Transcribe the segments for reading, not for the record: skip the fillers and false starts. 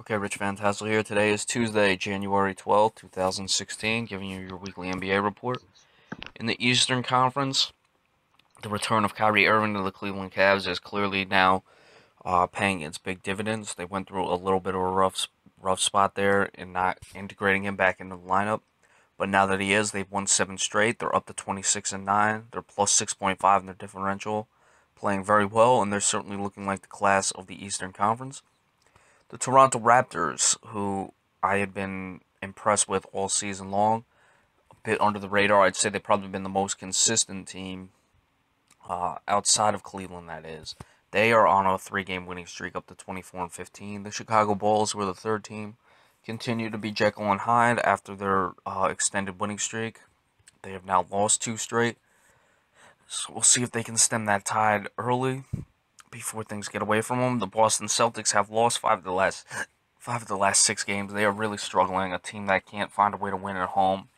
Okay, Rich Van Tassel here. Today is Tuesday, January 12th, 2016, giving you your weekly NBA report. In the Eastern Conference, the return of Kyrie Irving to the Cleveland Cavs is clearly now paying its big dividends. They went through a little bit of a rough spot there in not integrating him back into the lineup. But now that he is, they've won 7 straight. They're up to 26-9. They're plus 6.5 in their differential, playing very well, and they're certainly looking like the class of the Eastern Conference. The Toronto Raptors, who I had been impressed with all season long, a bit under the radar. I'd say they've probably been the most consistent team outside of Cleveland, that is. They are on a 3 game winning streak up to 24-15. The Chicago Bulls were the third team. Continue to be Jekyll and Hyde after their extended winning streak. They have now lost 2 straight. So we'll see if they can stem that tide early before things get away from them. The Boston Celtics have lost five of the last 6 games. They are really struggling. A team that can't find a way to win at home.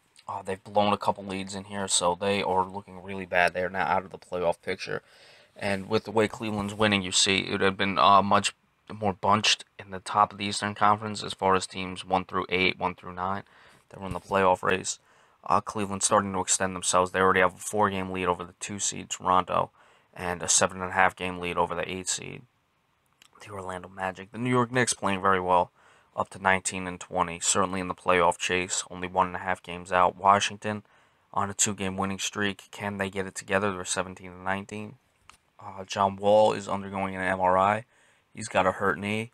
They've blown a couple leads in here, so they are looking really bad. They are now out of the playoff picture. And with the way Cleveland's winning, you see it would have been much more bunched in the top of the Eastern Conference as far as teams 1 through 8, 1 through 9 that were in the playoff race. Cleveland's starting to extend themselves. They already have a 4 game lead over the 2 seed Toronto, and a 7.5 game lead over the 8 seed, the Orlando Magic. The New York Knicks playing very well, up to 19-20, certainly in the playoff chase, only 1.5 games out. Washington on a 2 game winning streak. Can they get it together? They're 17-19. John Wall is undergoing an MRI. He's got a hurt knee.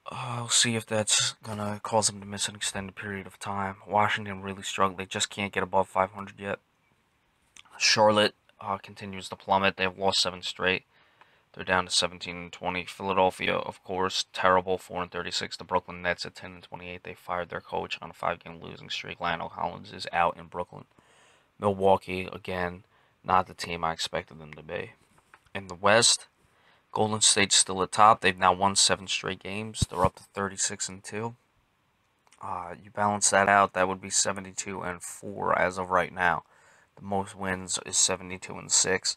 I'll see if that's gonna cause him to miss an extended period of time. Washington really struggled. They just can't get above 500 yet. Charlotte continues to plummet. They've lost 7 straight. They're down to 17-20. Philadelphia, of course, terrible, 4-36. The Brooklyn Nets at 10-28. They fired their coach on a 5 game losing streak. Lionel Hollins is out in Brooklyn. Milwaukee, again, not the team I expected them to be. In the West, Golden State's still at top. They've now won 7 straight games. They're up to 36-2. You balance that out, that would be 72-4 as of right now. The most wins is 72-6,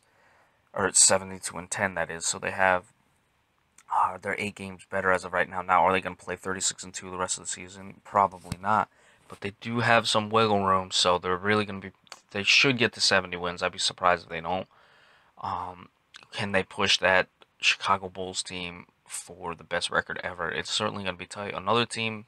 or it's 72-10, that is. So they have they're 8 games better as of right now. Now, are they going to play 36-2 the rest of the season? Probably not. But they do have some wiggle room, so they're really going to be. They should get to 70 wins. I'd be surprised if they don't. Um, can they push that Chicago Bulls team for the best record ever? It's certainly going to be tight. Another team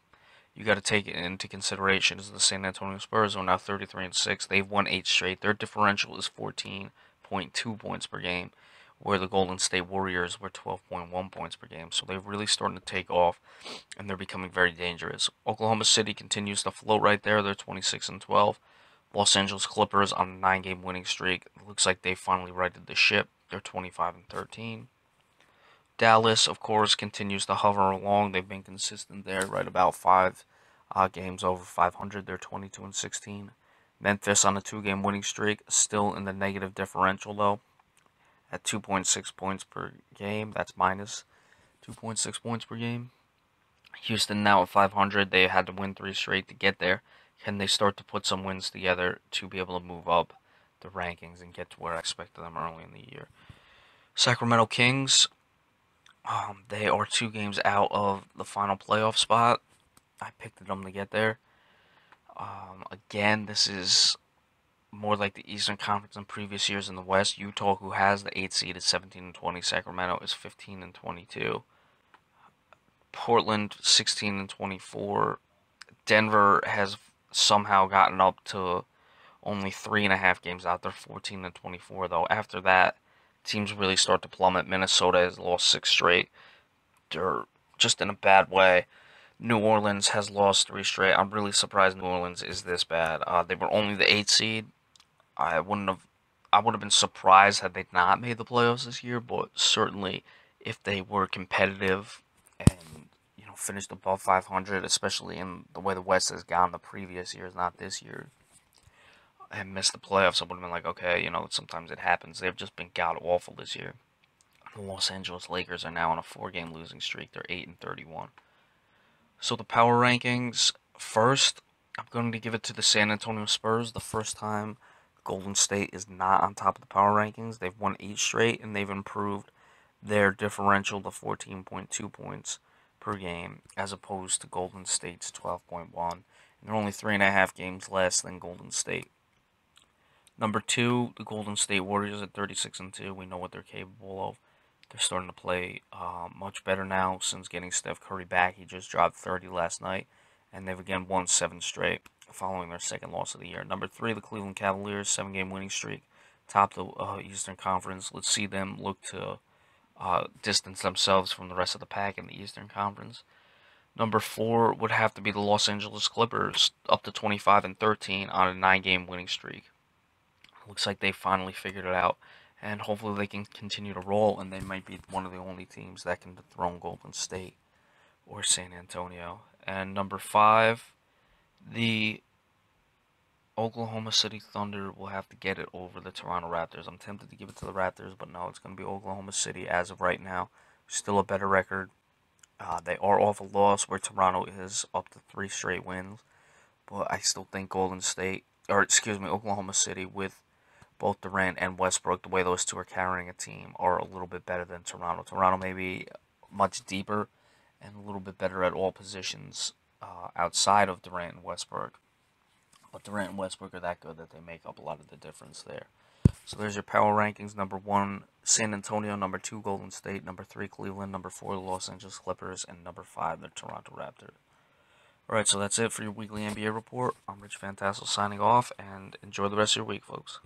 you got to take it into consideration is the San Antonio Spurs, who are now 33-6. They've won 8 straight. Their differential is 14.2 points per game, where the Golden State Warriors were 12.1 points per game. So they're really starting to take off, and they're becoming very dangerous. Oklahoma City continues to float right there. They're 26-12. Los Angeles Clippers on a 9 game winning streak. It looks like they finally righted the ship. They're 25-13. Dallas, of course, continues to hover along. They've been consistent there, right about 5 games over 500. They're 22-16. Memphis on a 2 game winning streak, still in the negative differential though, at 2.6 points per game. That's minus 2.6 points per game. Houston now at 500. They had to win 3 straight to get there. Can they start to put some wins together to be able to move up the rankings and get to where I expected them early in the year? Sacramento Kings, they are 2 games out of the final playoff spot. I picked them to get there. Again, this is more like the Eastern Conference in previous years in the West. Utah, who has the 8 seed, is 17-20. Sacramento is 15-22. Portland 16-24. Denver has somehow gotten up to only 3.5 games out. They're 14-24 though. After that, teams really start to plummet. Minnesota has lost 6 straight. They're just in a bad way. New Orleans has lost 3 straight. I'm really surprised New Orleans is this bad. They were only the 8 seed. I wouldn't have. I would have been surprised had they not made the playoffs this year, but certainly if they were competitive and finished above 500, especially in the way the West has gone the previous years, not this year, and missed the playoffs, I would have been like, okay, sometimes it happens. They've just been god awful this year. The Los Angeles Lakers are now on a 4 game losing streak. They're 8-31. So the power rankings first, I'm going to give it to the San Antonio Spurs. The first time Golden State is not on top of the power rankings. They've won 8 straight, and they've improved their differential to 14.2 points per game, as opposed to Golden State's 12.1. And they're only 3.5 games less than Golden State. Number 2, the Golden State Warriors at 36-2. We know what they're capable of. They're starting to play much better now since getting Steph Curry back. He just dropped 30 last night, and they've again won 7 straight, following their second loss of the year. Number 3, the Cleveland Cavaliers, 7-game winning streak, top the Eastern Conference. Let's see them look to distance themselves from the rest of the pack in the Eastern Conference. Number 4 would have to be the Los Angeles Clippers, up to 25-13 on a 9-game winning streak. Looks like they finally figured it out, and hopefully they can continue to roll, and they might be one of the only teams that can dethrone Golden State or San Antonio. And number 5, the Oklahoma City Thunder will have to get it over the Toronto Raptors. I'm tempted to give it to the Raptors, but no, it's going to be Oklahoma City as of right now. Still a better record. They are off a loss where Toronto is up to 3 straight wins, but I still think Oklahoma City with both Durant and Westbrook, the way those two are carrying a team, are a little bit better than Toronto. Toronto may be much deeper and a little bit better at all positions outside of Durant and Westbrook. But Durant and Westbrook are that good that they make up a lot of the difference there. So there's your power rankings. Number 1, San Antonio. Number 2, Golden State. Number 3, Cleveland. Number 4, the Los Angeles Clippers. And number 5, the Toronto Raptors. Alright, so that's it for your weekly NBA report. I'm Rich Fantasil signing off, and enjoy the rest of your week, folks.